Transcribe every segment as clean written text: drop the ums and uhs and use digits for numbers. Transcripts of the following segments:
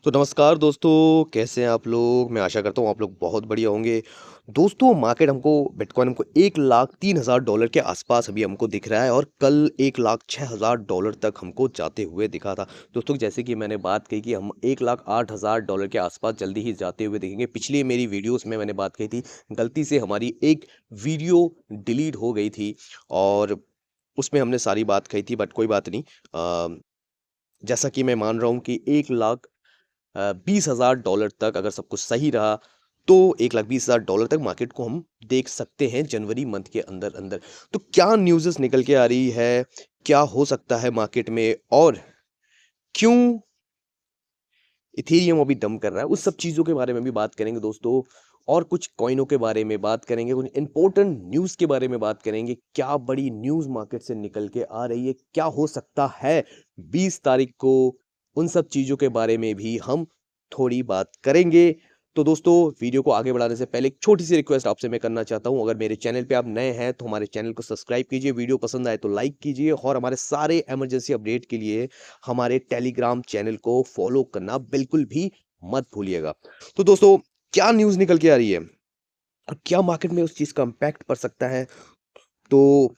तो नमस्कार दोस्तों, कैसे हैं आप लोग? मैं आशा करता हूँ आप लोग बहुत बढ़िया होंगे। दोस्तों मार्केट हमको बिटकॉइन हमको $1,03,000 के आसपास अभी हमको दिख रहा है और कल $1,06,000 तक हमको जाते हुए दिखा था। दोस्तों जैसे कि मैंने बात कही कि हम $1,08,000 के आसपास जल्दी ही जाते हुए दिखेंगे। पिछली मेरी वीडियोज़ में मैंने बात कही थी, गलती से हमारी एक वीडियो डिलीट हो गई थी और उसमें हमने सारी बात कही थी बट कोई बात नहीं। जैसा कि मैं मान रहा हूँ कि 1,00,000 $20,000 तक अगर सब कुछ सही रहा, तो $1,20,000 तक मार्केट को हम देख सकते हैं जनवरी मंथ के अंदर-अंदर। तो क्या न्यूज़ेस निकल के आ रही है? क्या हो सकता है मार्केट में और क्यों इथेरियम अभी डंप कर रहा है? उस सब चीज़ों के बारे में भी बात करेंगे दोस्तों और कुछ कॉइनों के बारे में बात करेंगे, कुछ इम्पोर्टेंट न्यूज़ के बारे में बात करेंगे। क्या बड़ी न्यूज़ मार्केट से निकल के आ रही है? क्या हो सकता है 20 तारीख को? उन सब चीज़ों के बारे में भी हम थोड़ी बात करेंगे। तो दोस्तों वीडियो को आगे बढ़ाने से पहले एक छोटी-सी रिक्वेस्ट आपसे मैं करना चाहता हूँ। अगर मेरे चैनल पे आप नए हैं तो हमारे चैनल को सब्सक्राइब कीजिए, वीडियो पसंद आए तो लाइक कीजिए और हमारे सारे इमरजेंसी अपडेट के लिए हमारे टेलीग्राम चैनल को फॉलो करना बिल्कुल भी मत भूलिएगा। तो दोस्तों क्या न्यूज़ निकल के आ रही है और क्या मार्केट में उस चीज़ का इम्पैक्ट पड़ सकता है? तो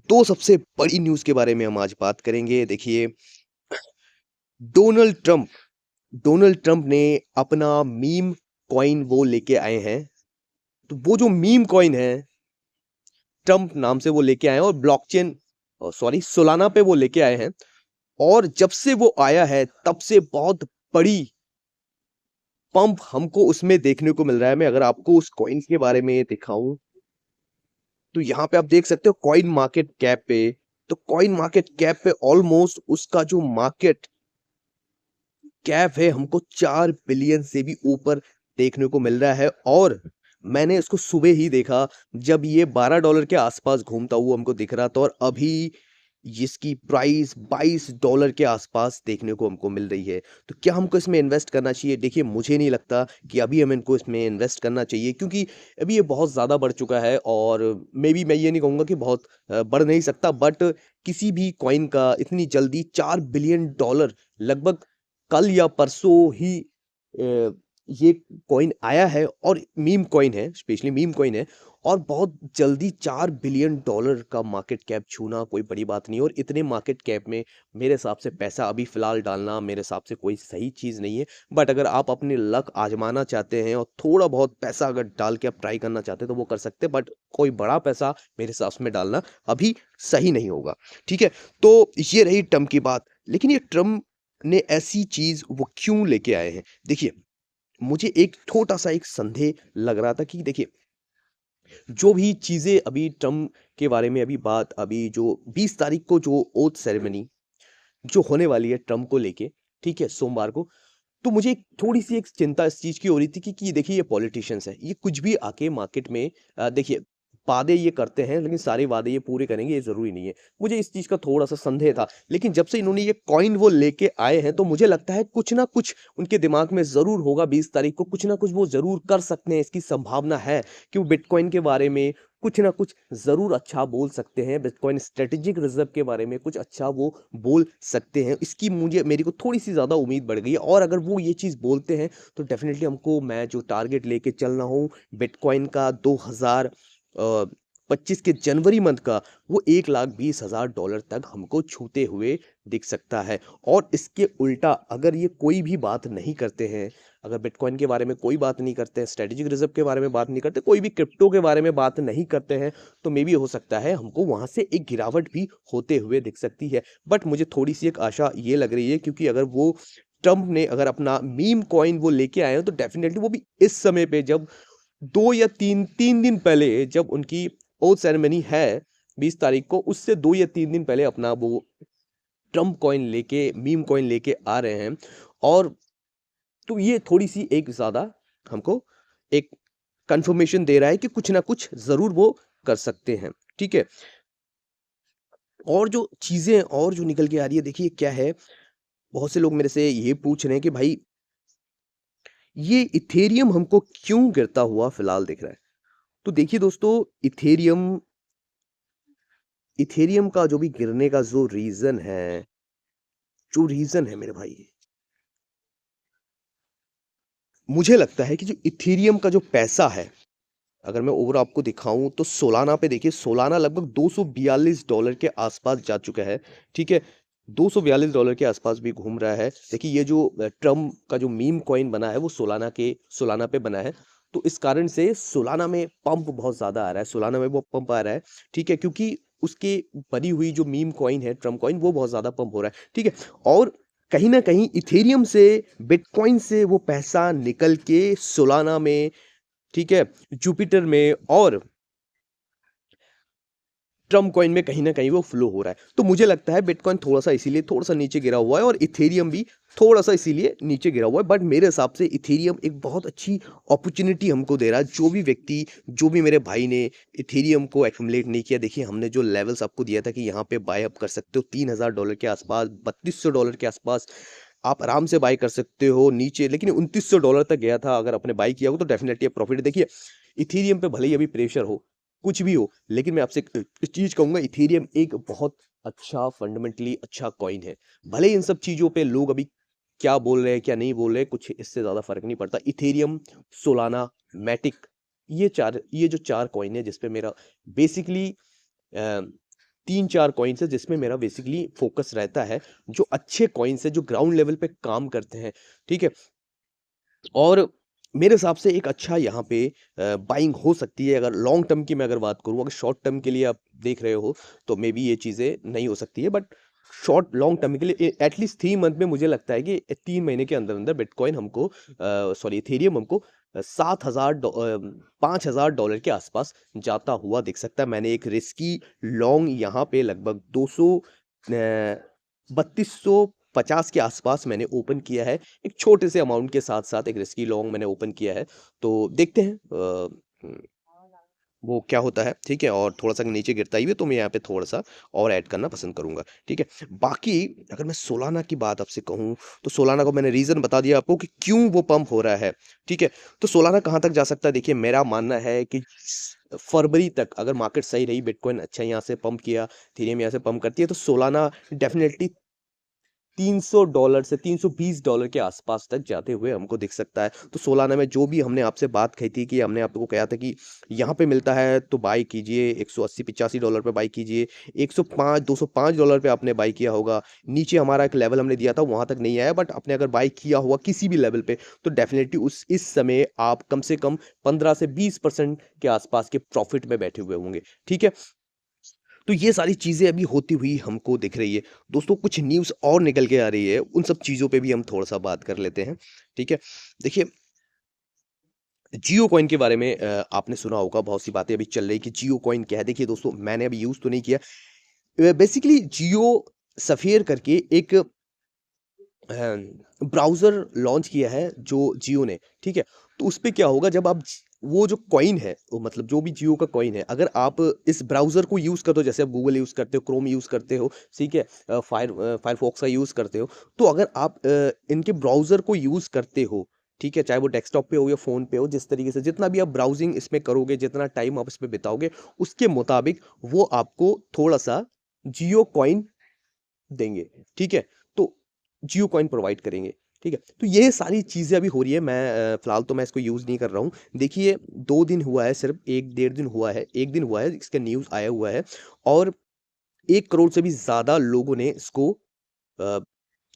2 सबसे बड़ी न्यूज़ के बारे में हम आज बात करेंगे। देखिए डोनाल्ड ट्रंप डोनाल्ड ट्रंप ने अपना मीम कॉइन वो लेके आए हैं। तो वो जो मीम कॉइन है, ट्रंप नाम से वो लेके आए हैं और ब्लॉकचेन सॉरी सोलाना पे वो लेके आए हैं और जब से वो आया है तब से बहुत बड़ी पंप हमको उसमें देखने को मिल रहा है। मैं अगर आपको उस कॉइन के बारे में दिखाऊं तो यहाँ पे आप देख सकते हो कॉइन मार्केट कैप पे। तो कॉइन मार्केट कैप पे ऑलमोस्ट उसका जो मार्केट कैप है हमको 4 बिलियन से भी ऊपर देखने को मिल रहा है और मैंने इसको सुबह ही देखा जब ये $12 के आसपास घूमता हुआ हमको दिख रहा था और अभी इसकी प्राइस $22 के आसपास देखने को हमको मिल रही है। तो क्या हमको इसमें इन्वेस्ट करना चाहिए? देखिए मुझे नहीं लगता कि अभी हम इनको इसमें इन्वेस्ट करना चाहिए क्योंकि अभी ये बहुत ज़्यादा बढ़ चुका है और मे बी मैं ये नहीं कहूँगा कि बहुत बढ़ नहीं सकता बट किसी भी कॉइन का इतनी जल्दी $4 बिलियन लगभग कल या परसों ही ये कॉइन आया है और मीम कॉइन है, स्पेशली मीम कॉइन है और बहुत जल्दी $4 बिलियन का मार्केट कैप छूना कोई बड़ी बात नहीं है और इतने मार्केट कैप में मेरे हिसाब से पैसा अभी फ़िलहाल डालना मेरे हिसाब से कोई सही चीज़ नहीं है। बट अगर आप अपने लक आज़माना चाहते हैं और थोड़ा बहुत पैसा अगर डाल के आप ट्राई करना चाहते हैं तो वो कर सकते हैं बट कोई बड़ा पैसा मेरे हिसाब से में डालना अभी सही नहीं होगा, ठीक है? तो ये रही ट्रम्प की बात। लेकिन ये ट्रम्प ने ऐसी चीज़ वो क्यों लेके आए हैं? देखिए, मुझे एक छोटा-सा एक संदेह लग रहा था कि देखिए, जो भी चीज़ें अभी ट्रम्प के बारे में अभी बात अभी जो 20 तारीख को जो ओथ सेरेमनी जो होने वाली है ट्रम्प को लेके, ठीक है? सोमवार को, तो मुझे एक थोड़ी-सी एक चिंता इस चीज़ की हो रही थी कि देखिए ये पॉलिटिशियंस हैं, ये कुछ भी आके मार्केट में देखिए वादे ये करते हैं लेकिन सारे वादे ये पूरे करेंगे ये ज़रूरी नहीं है। मुझे इस चीज़ का थोड़ा-सा संदेह था, लेकिन जब से इन्होंने ये कॉइन वो लेके आए हैं तो मुझे लगता है कुछ ना कुछ उनके दिमाग में ज़रूर होगा 20 तारीख को कुछ ना कुछ वो ज़रूर कर सकते हैं, इसकी संभावना है कि वो बिटकॉइन के बारे में कुछ ना कुछ ज़रूर अच्छा बोल सकते हैं। बिटकॉइन स्ट्रैटेजिक रिज़र्व के बारे में कुछ अच्छा वो बोल सकते हैं। इसकी मुझे मेरे को थोड़ी-सी ज़्यादा उम्मीद बढ़ गई है और अगर वो ये चीज़ बोलते हैं तो डेफ़िनेटली हमको मैं जो टारगेट लेके चल रहा हूँ बिटकॉइन का 25 के जनवरी मंथ का वो $1,20,000 तक हमको छूते हुए दिख सकता है। और इसके उल्टा अगर ये कोई भी बात नहीं करते हैं, अगर बिटकॉइन के बारे में कोई बात नहीं करते हैं, स्ट्रैटेजिक रिज़र्व के बारे में बात नहीं करते, कोई भी क्रिप्टो के बारे में बात नहीं करते हैं, तो मे बी हो सकता है हमको वहाँ से एक गिरावट भी होते हुए दिख सकती है। बट मुझे थोड़ी-सी एक आशा ये लग रही है क्योंकि अगर वो ट्रम्प ने अगर अपना मीम कॉइन वो लेके आए हैं तो डेफ़िनेटली वो भी इस समय पे जब 2 या 3 दिन पहले जब उनकी ओथ सेरेमनी है 20 तारीख को, उससे 2 या 3 दिन पहले अपना वो ट्रम्प कॉइन लेके, मीम कॉइन लेके आ रहे हैं और तो ये थोड़ी-सी एक ज़्यादा हमको एक कन्फर्मेशन दे रहा है कि कुछ ना कुछ ज़रूर वो कर सकते हैं, ठीक है? और जो चीज़ें और जो निकल के आ रही है देखिए क्या है, बहुत से लोग मेरे से ये पूछ रहे हैं कि भाई ये इथेरियम हमको क्यों गिरता हुआ फिलहाल दिख रहा है? तो देखिए दोस्तों इथेरियम इथेरियम का जो भी गिरने का जो रीज़न है मेरे भाई, मुझे लगता है कि जो इथेरियम का जो पैसा है, अगर मैं ओवर आपको दिखाऊँ तो सोलाना पे देखिए, सोलाना लगभग $242 के आसपास जा चुका है, ठीक है? $242 के आसपास भी घूम रहा है। देखिए ये जो ट्रम्प का जो मीम कॉइन बना है वो सोलाना पे बना है। तो इस कारण से सोलाना में पंप बहुत ज़्यादा आ रहा है, सोलाना में वो पंप आ रहा है, ठीक है? क्योंकि उसकी बनी हुई जो मीम कॉइन है, ट्रम्प कॉइन, वो बहुत ज़्यादा पंप हो रहा है, ठीक है? और कहीं न कहीं इथेरियम से, बिटकॉइन से वो पैसा निकल के सोलाना में, ठीक है, जुपिटर में और ट्रम्प कॉइन में कहीं न कहीं वो फ्लो हो रहा है। तो मुझे लगता है बिटकॉइन थोड़ा-सा इसीलिए थोड़ा-सा नीचे गिरा हुआ है और इथेरियम भी थोड़ा-सा इसीलिए नीचे गिरा हुआ है। बट मेरे हिसाब से इथेरियम एक बहुत अच्छी अपॉर्च्युनिटी हमको दे रहा है। जो भी व्यक्ति, जो भी मेरे भाई ने इथेरियम को एक्युमुलेट नहीं किया, देखिए हमने जो लेवल्स आपको दिया था कि यहाँ पे बाय अप कर सकते हो $3000 के आसपास, $3200 के आसपास आप आराम से बाय कर सकते हो नीचे, लेकिन $2900 तक गया था। अगर आपने बाय किया हो तो डेफिनिटली आप प्रॉफिट देखिए, इथेरियम पे भले ही अभी प्रेशर हो, कुछ भी हो, लेकिन मैं आपसे एक चीज़ कहूँगा, इथेरियम एक बहुत अच्छा फंडामेंटली अच्छा कॉइन है। भले ही इन सब चीज़ों पे लोग अभी क्या बोल रहे हैं, क्या नहीं बोल रहे हैं, कुछ इससे ज़्यादा फ़र्क नहीं पड़ता। इथेरियम, सोलाना, मैटिक, ये जो 4 कॉइन है जिस पे मेरा बेसिकली अ, 3-4 कॉइन्स है जिसमें मेरा बेसिकली फ़ोकस रहता है। जो अच्छे कॉइन्स हैं, जो ग्राउंड लेवल पे काम करते हैं, ठीक है? और मेरे हिसाब से एक अच्छा यहाँ पे बाइंग हो सकती है। अगर लॉन्ग टर्म की मैं अगर बात करूँ, अगर शॉर्ट टर्म के लिए आप देख रहे हो तो मे बी ये चीज़ें नहीं हो सकती है, बट शॉर्ट लॉन्ग टर्म के लिए एटलीस्ट 3 मंथ में मुझे लगता है कि 3 महीने के अंदर अंदर बिटकॉइन हमको सॉरी इथेरियम हमको 5,000 के आसपास जाता हुआ दिख सकता है। मैंने एक रिस्की लॉन्ग यहाँ पे लगभग 3250 के आसपास मैंने ओपन किया है। एक छोटे से अमाउंट के साथ-साथ एक रिस्की लॉन्ग मैंने ओपन किया है। तो देखते हैं उम, वो क्या होता है, ठीक है? और थोड़ा-सा नीचे गिरता ही है तो मैं यहाँ पे थोड़ा-सा और ऐड करना पसंद करूँगा, ठीक है? बाकी अगर मैं सोलाना की बात आपसे कहूँ, तो सोलाना को मैंने रीज़न बता दिया आपको कि क्यों वो पंप हो रहा है, ठीक है? तो सोलाना कहाँ तक जा सकता है? देखिए मेरा मानना है कि फरवरी तक अगर मार्केट सही रही, बिटकॉइन अच्छा यहाँ से पंप किया, इथेरियम यहाँ से पंप करती है, तो सोलाना डेफ़िनिटली $300 से $320 के आसपास तक जाते हुए हमको दिख सकता है। तो सोलाना में जो भी हमने आपसे बात कही थी कि हमने आपको कहा था कि यहाँ पे मिलता है तो बाय कीजिए, $180-85 पे बाय कीजिए, 105 $205 पे आपने बाय किया होगा। नीचे हमारा एक लेवल हमने दिया था, वहाँ तक नहीं आया, बट आपने अगर बाय किया हुआ किसी भी लेवल पे तो डेफ़िनिटली उस इस समय आप कम से कम 15 से 20% के आसपास के प्रॉफ़िट में बैठे हुए होंगे, ठीक है? तो ये सारी चीज़ें अभी होती हुई हमको दिख रही है। दोस्तों कुछ न्यूज़ और निकल के आ रही है, उन सब चीज़ों पे भी हम थोड़ा-सा बात कर लेते हैं, ठीक है? देखिए, जियो कॉइन के बारे में आपने सुना होगा, बहुत सी बातें अभी चल रही कि जियो कॉइन क्या है? देखिए दोस्तों, मैंने अभी यूज़ तो नहीं किया। बेसिकली जियो सफ़ियर करके एक ब्राउज़र लॉन्च किया है जो जियो ने, ठीक है? तो उसपे क्या होगा, जब आप वो जो कॉइन है, वो मतलब जो भी जियो का कॉइन है, अगर आप इस ब्राउज़र को यूज़ करते हो, जैसे आप गूगल यूज़ करते हो, क्रोम यूज़ करते हो, ठीक है? फायरफॉक्स का यूज़ करते हो, तो अगर आप इनके ब्राउज़र को यूज़ करते हो, ठीक है? चाहे वो डेस्कटॉप पे हो या फ़ोन पे हो, जिस तरीके से जितना भी आप ब्राउज़िंग इसमें करोगे, जितना टाइम आप इसपे बिताओगे, उसके मुताबिक वो आपको थोड़ा-सा जियो कॉइन देंगे, ठीक है? तो जियो कॉइन प्रोवाइड करेंगे, ठीक है? तो ये सारी चीज़ें अभी हो रही है। मैं फ़िलहाल तो मैं इसको यूज़ नहीं कर रहा हूँ। देखिए 2 दिन हुआ है, सिर्फ़ 1 डेढ़ दिन हुआ है, 1 दिन हुआ है इसका न्यूज़ आया हुआ है और 1 करोड़ से भी ज़्यादा लोगों ने इसको अ,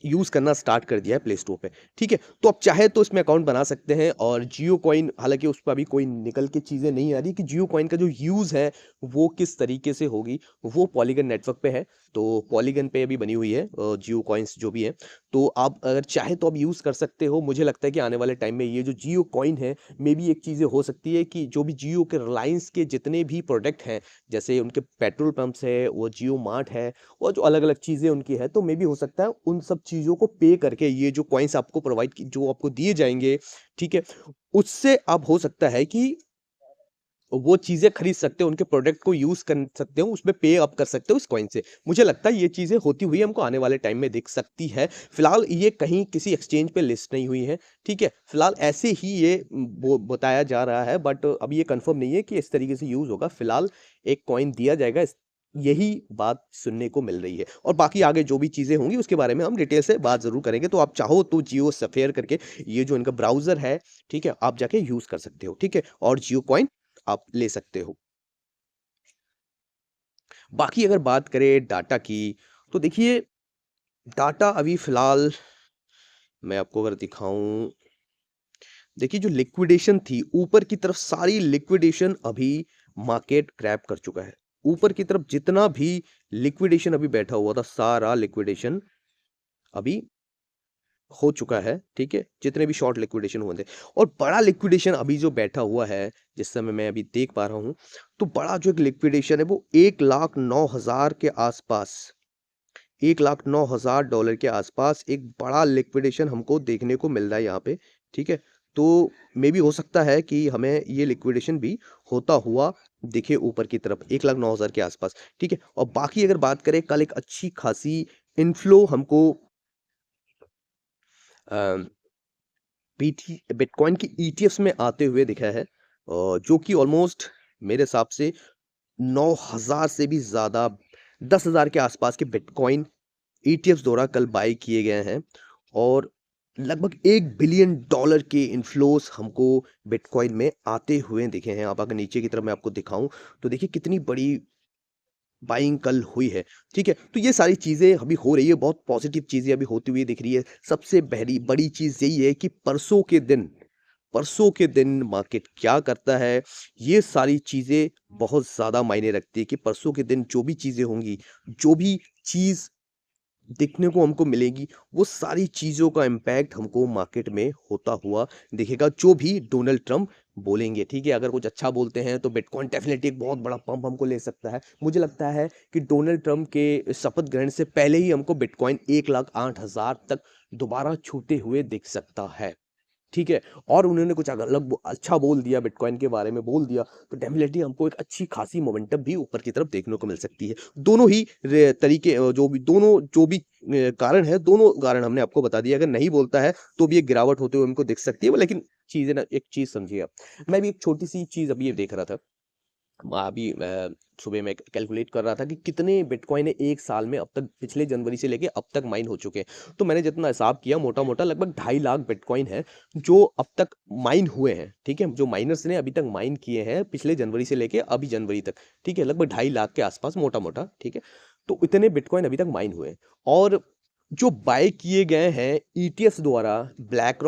यूज़ करना स्टार्ट कर दिया है प्ले स्टोर पे, ठीक है? तो आप चाहे तो इसमें अकाउंट बना सकते हैं और जियो कॉइन, हालाँकि उस पे अभी कोई निकल के चीज़ें नहीं आ रही कि जियो कॉइन का जो यूज़ है, वो किस तरीके से होगी, वो पॉलीगन नेटवर्क पे है। तो पॉलीगन पे अभी बनी हुई है जियो कॉइन्स जो भी है। तो आप अगर चाहे तो आप यूज़ कर सकते हो। मुझे लगता है कि आने वाले टाइम में ये जो जियो कॉइन है, मे बी एक चीज़ें हो सकती है कि जो भी जियो के रिलायंस के जितने भी प्रोडक्ट हैं, जैसे उनके पेट्रोल पंप्स है, वो जियो मार्ट है और जो अलग-अलग चीज़ें उनकी है, तो मे बी हो सकता है उन सब चीज़ों को पे करके ये जो कॉइन्स आपको प्रोवाइड की जो आपको दिए जाएँगे, ठीक है? उससे आप हो सकता है कि वो चीज़ें खरीद सकते हो, उनके प्रोडक्ट को यूज़ कर सकते हो, उसमें पे आप कर सकते हो इस कॉइन से। मुझे लगता है ये चीज़ें होती हुई हमको आने वाले टाइम में दिख सकती है। फिलहाल ये कहीं किसी एक्सचेंज पे लिस्ट नहीं हुई है, ठीक है? फिलहाल ऐसे ही ये बो बताया जा रहा है, बट अभी ये कन्फर्म नहीं है कि इस तरीके से यूज़ होगा। फिलहाल एक कॉइन दिया जाएगा, इस यही बात सुनने को मिल रही है। और बाकी आगे जो भी चीज़ें होंगी उसके बारे में हम डिटेल से बात ज़रूर करेंगे। तो आप चाहो तो जियो सफेयर करके ये जो इनका ब्राउज़र है, ठीक है? आप जाके यूज़ कर सकते हो, ठीक है? और जियो कॉइन आप ले सकते हो। बाकी अगर बात करें डाटा की, तो देखिए डाटा अभी फ़िलहाल मैं आपको अगर दिखाऊँ, देखिए जो लिक्विडेशन थी, ऊपर की तरफ सारी लिक्विडेशन अभी मार्केट क्रैप कर चुका है। ऊपर की तरफ जितना भी लिक्विडेशन अभी बैठा हुआ था, सारा लिक्विडेशन अभी हो चुका है, ठीक है? जितने भी शॉर्ट लिक्विडेशन हुए थे और बड़ा लिक्विडेशन अभी जो बैठा हुआ है, जिस समय मैं अभी देख पा रहा हूँ, तो बड़ा जो एक लिक्विडेशन है वो 1,09,000 के आसपास, $1,09,000 के आसपास एक बड़ा लिक्विडेशन हमको देखने को मिल रहा है यहाँ पे, ठीक है? तो मे बी हो सकता है कि हमें ये लिक्विडेशन भी होता हुआ दिखे ऊपर की तरफ 1,09,000 के आसपास, ठीक है? और बाकी अगर बात करें, कल एक अच्छी खासी इन्फ्लो हमको अ, बीटी बिटकॉइन की ईटीएफ्स में आते हुए दिखा है, जो कि ऑलमोस्ट मेरे हिसाब से 9,000 से भी ज़्यादा, 10,000 के आसपास के बिटकॉइन ईटीएफ्स द्वारा कल बाय किए गए हैं और लगभग $1 बिलियन के इन्फ्लोस हमको बिटकॉइन में आते हुए दिखे हैं। आप अगर नीचे की तरफ मैं आपको दिखाऊं, तो देखिए कितनी बड़ी बाइंग कल हुई है, ठीक है? तो ये सारी चीज़ें अभी हो रही है, बहुत पॉजिटिव चीज़ें अभी होती हुई दिख रही है। सबसे बड़ी बड़ी चीज़ यही है कि परसों के दिन मार्केट क्या करता है, ये सारी चीज़ें बहुत ज़्यादा मायने रखती है कि परसों के दिन जो भी चीज़ें होंगी, जो भी चीज़ देखने को हमको मिलेगी, वो सारी चीज़ों का इम्पैक्ट हमको मार्केट में होता हुआ दिखेगा, जो भी डोनाल्ड ट्रंप बोलेंगे, ठीक है? अगर कुछ अच्छा बोलते हैं तो बिटकॉइन डेफिनिटली एक बहुत बड़ा पंप हमको ले सकता है। मुझे लगता है कि डोनाल्ड ट्रंप के शपथ ग्रहण से पहले ही हमको बिटकॉइन 1,08,000 तक दोबारा छूते हुए दिख सकता है। ठीक है? और उन्होंने कुछ अगर अलग अच्छा बोल दिया, बिटकॉइन के बारे में बोल दिया, तो डेफ़िनेटली हमको एक अच्छी खासी मोमेंटम भी ऊपर की तरफ देखने को मिल सकती है। दोनों ही तरीके जो भी कारण है, दोनों कारण हमने आपको बता दिया। अगर नहीं बोलता है, तो भी एक गिरावट होते हुए हमको दिख सकती है। लेकिन चीज़ें ना, एक चीज़ समझिए आप, मैं भी एक छोटी-सी चीज़ अभी ये देख रहा था। अभी सुबह मैं कैलकुलेट कर रहा था कि कितने बिटकॉइन एक साल में अब तक, पिछले जनवरी से लेके अब तक माइन हो चुके हैं। तो मैंने जितना हिसाब किया, मोटा-मोटा लगभग 2.5 लाख बिटकॉइन है जो अब तक माइन हुए हैं, ठीक है? जो माइनर्स ने अभी तक माइन किए हैं पिछले जनवरी से लेके अभी जनवरी तक, ठीक है? लगभग 2.5 लाख के आसपास मोटा-मोटा, ठीक है? तो इतने बिटकॉइन अभी तक माइन हुए हैं और जो बाय किए गए हैं ईटीएफ्स द्वारा, ब्लैक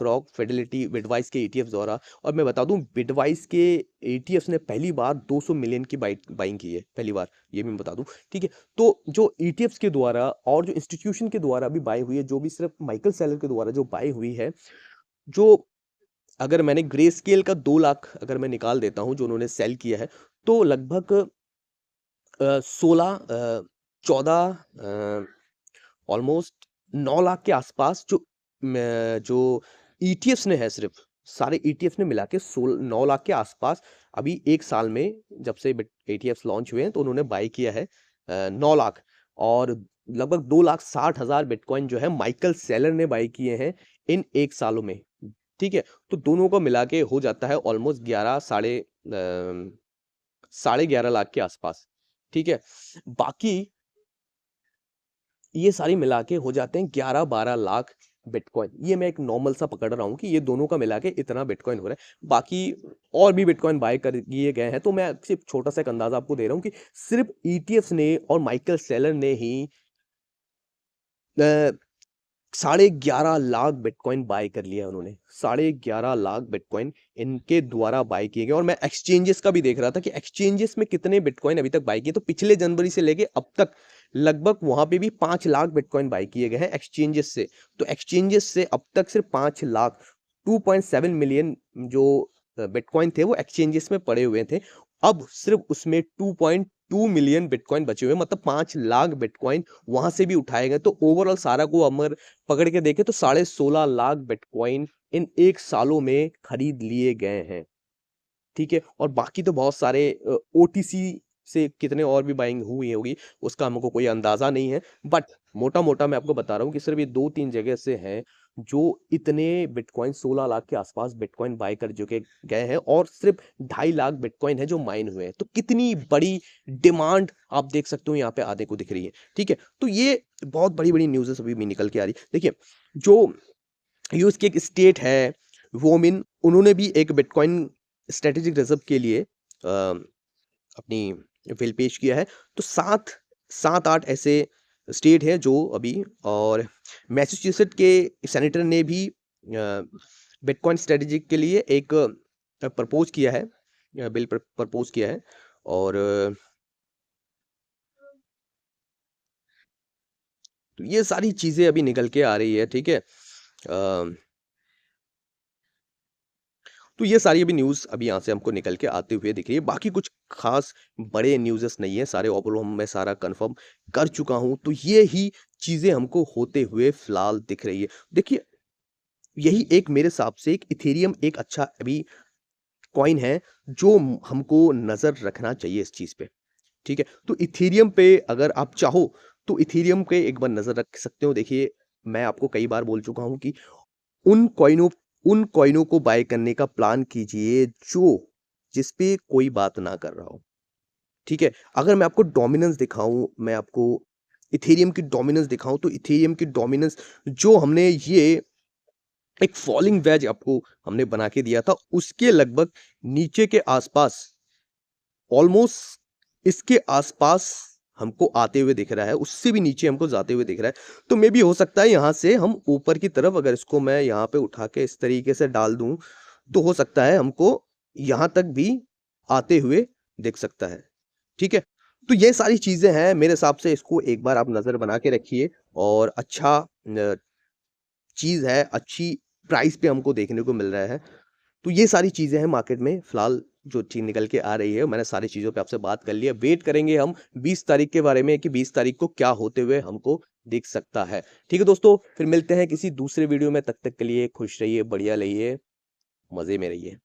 रॉक, फिडेलिटी, बिटवाइस के ईटीएफ्स द्वारा। और मैं बता दूं, बिटवाइस के ईटीएफ्स ने पहली बार 200 मिलियन की बाइंग की है, पहली बार, ये भी मैं बता दूं, ठीक है? तो जो ईटीएफ्स के द्वारा और जो इंस्टीट्यूशन के द्वारा भी बाय हुई है, जो भी सिर्फ माइकल सेलर के द्वारा जो बाय हुई है, जो अगर मैंने ग्रे स्केल का 2 लाख अगर मैं निकाल देता हूं जो उन्होंने सेल किया है, तो लगभग 14 ऑलमोस्ट 9 लाख के आसपास जो ईटीएफ्स ने है, सिर्फ सारे ईटीएफ्स ने मिला के 9 लाख के आसपास अभी एक साल में, जब से ईटीएफ्स लॉन्च हुए हैं, तो उन्होंने बाय किया है 9 लाख। और लगभग 2,60,000 बिटकॉइन जो है माइकल सेलर ने बाय किए हैं इन एक सालों में, ठीक है? तो दोनों को मिला के हो जाता है ऑलमोस्ट 11 साढ़े 11 लाख के आसपास, ठीक है? बाकी ये सारी मिला के हो जाते हैं 11-12 लाख बिटकॉइन। ये मैं एक नॉर्मल सा पकड़ रहा हूँ कि ये दोनों का मिला के इतना बिटकॉइन हो रहा है। बाकी और भी बिटकॉइन बाय कर किए गए हैं, तो मैं सिर्फ छोटा सा एक अंदाजा आपको दे रहा हूँ कि सिर्फ ईटीएफ्स ने और माइकल सेलर ने ही 11.5 लाख बिटकॉइन बाय कर लिया उन्होंने। 11.5 लाख बिटकॉइन इनके द्वारा बाय किए गए। और मैं एक्सचेंजेस का भी देख रहा था कि एक्सचेंजेस में कितने बिटकॉइन अभी तक बाय किए, तो पिछले जनवरी से लेके अब तक लगभग वहां पे भी 5 लाख बिटकॉइन बाय किए गए हैं एक्सचेंजेस से। तो एक्सचेंजेस से अब तक सिर्फ 5 लाख, 2.7 मिलियन जो बिटकॉइन थे वो एक्सचेंजेस में पड़े हुए थे। अब सिर्फ उसमें 2.2 मिलियन बिटकॉइन बचे हुए, मतलब 5 लाख बिटकॉइन वहां से भी उठाए गए। तो ओवरऑल सारा को अमर पकड़ के देखे तो 16.5 लाख बिटकॉइन इन एक सालों में खरीद लिए गए हैं, ठीक है? और बाकी तो बहुत सारे ओटीसी से कितने और भी बाइंग हुई होगी, उसका हमको कोई अंदाजा नहीं है। बट मोटा मोटा मैं आपको बता रहा हूँ कि सिर्फ ये 2-3 जगह से हैं जो इतने बिटकॉइन 16 लाख के आसपास बिटकॉइन बाय कर चुके गए हैं और सिर्फ 2.5 लाख बिटकॉइन है जो माइन हुए हैं। तो कितनी बड़ी डिमांड आप देख सकते हो यहाँ पे आने को दिख रही है। ठीक है, तो ये बहुत बड़ी-बड़ी न्यूज़ेस अभी भी निकल के आ रही है। देखिए, जो यूएस की एक स्टेट है वोमिन, उन्होंने भी एक बिटकॉइन स्ट्रेटेजिक रिजर्व के लिए अपनी बिल पेश किया है। तो 7-8 ऐसे स्टेट हैं जो अभी, और मैसाचुसेट्स के सेनेटर ने भी बिटकॉइन स्ट्रेटेजिक के लिए एक प्रपोज किया है, बिल प्रपोज किया है। और तो ये सारी चीजें अभी निकल के आ रही है। ठीक है, तो ये सारी अभी न्यूज़ अभी यहाँ से हमको निकल के आते हुए दिख रही है। बाकी कुछ खास बड़े न्यूज़ेस नहीं है, सारे ओवरऑल मैं सारा कंफर्म कर चुका हूँ। तो ये ही चीज़ें हमको होते हुए फिलहाल दिख रही है। देखिए, यही एक मेरे हिसाब से एक इथेरियम एक अच्छा अभी कॉइन है जो हमको नज़र रखना चाहिए इस चीज़ पे। ठीक है, तो इथेरियम पे अगर आप चाहो तो इथेरियम पे एक बार नज़र रख सकते हो। देखिए, मैं आपको कई बार बोल चुका हूँ कि उन कॉइनों उन कॉइनों को बाय करने का प्लान कीजिए जो जिस पे कोई बात ना कर रहा हो। ठीक है? अगर मैं आपको डोमिनेंस दिखाऊँ, मैं आपको इथेरियम की डोमिनेंस दिखाऊँ, तो इथेरियम की डोमिनेंस जो हमने ये एक फॉलिंग वेज आपको हमने बना के दिया था, उसके लगभग नीचे के आसपास, ऑलमोस्ट इसके आसपास हमको आते हुए दिख रहा है, उससे भी नीचे हमको जाते हुए दिख रहा है। तो मे बी हो सकता है यहाँ से हम ऊपर की तरफ, अगर इसको मैं यहाँ पे उठा के इस तरीके से डाल दूँ, तो हो सकता है हमको यहाँ तक भी आते हुए दिख सकता है। ठीक है? तो ये सारी चीज़ें हैं, मेरे हिसाब से इसको एक बार आप नज़र बना के रखिए, और अच्छा चीज़ है, अच्छी प्राइस पे हमको देखने को मिल रहा है। तो ये सारी चीज़ें हैं मार्केट में फिलहाल जो चीज़ निकल के आ रही है। मैंने सारी चीज़ों पे आपसे बात कर ली है। वेट करेंगे हम 20 तारीख के बारे में कि 20 तारीख को क्या होते हुए हमको दिख सकता है। ठीक है दोस्तों, फिर मिलते हैं किसी दूसरे वीडियो में। तब तक के लिए खुश रहिए, बढ़िया रहिए, मज़े में रहिए।